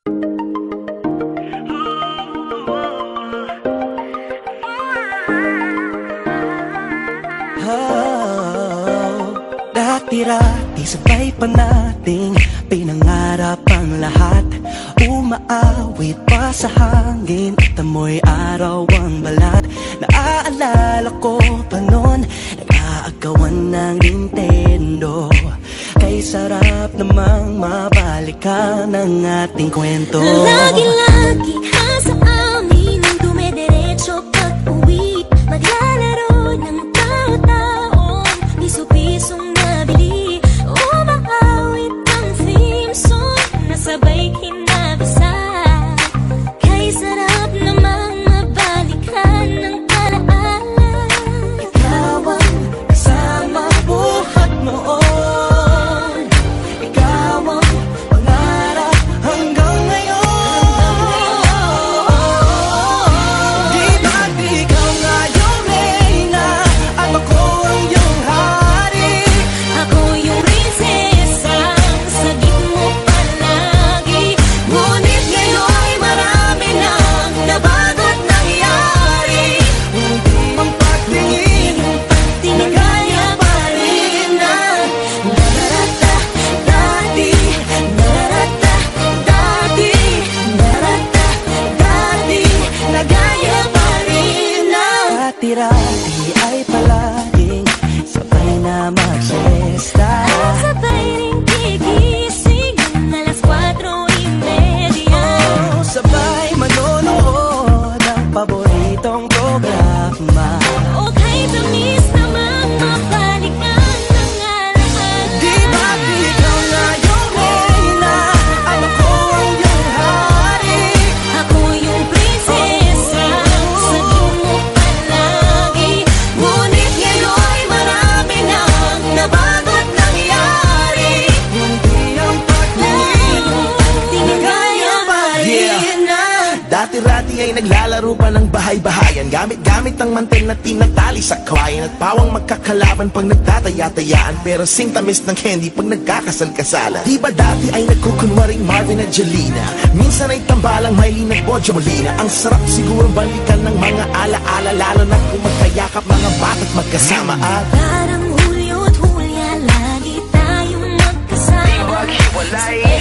Dati-rati sabay pa nating pinangarap ang lahat. Umaawit pa sa hangin at amoy araw ang balat. Naaalala ko pa noon, nag-aagawan ng Nintendo. Kay sarap namang mabalikan ang ating kwento. Lagi-lagi ka sa amin ang dumediretso pag-uwi. Maglalaro ng tao-taong piso-pisong nabili. Umaawit ang theme song na sabay kinabasa. Kay sarap namang mabalikan ng alaala. Ikaw ang kasama buhat noon. Ikaw ang pangarap hanggang ngayon. Di ba't ikaw nga yung reyna at ako ang iyong hari? Ako yung prinsesa, sagip mo palagi. Ngunit ngayon'y marami nang nabago't nangyari. Hindi ang pagtingin Tinagaya pa rin ang narata dati. Narata dati. Narata dati. Nagaya pa rin ang Dati-rati ay palaging sabay na mag-siesta. sabay ring gigising ng alas 4:30. Sabay manonood ng paboritong programa. O kahit tamis namang mabalikan ng alaala. Di ba't ikaw nga yung reyna at ako ang iyong hari? Ako yung prinsesa, sagip mo palagi. Ngunit ngayon'y marami nang nabago't nangyari. Hindi ang pagtingin Tinagaya pa rin ang Dati-rati ay naglalaro pa ng bahay-bahayan. Gamit-gamit ang mantel na tinatali sa kawayan. At pawang magkakalaban pag nagtataya-tayaan. Pero sing-tamis ng candy pag nagkakasal-kasalan. Di ba dati ay nagkukunwaring Marvin at Jelena? Minsan ay tambalang Maylin at Bojo Molina. Ang sarap siguro balikan ng mga ala-ala. Lalo na kung magkayakap mga bata't magkasama. At parang Hulyo't Hulya, lagi tayong magkasama. maghiwalay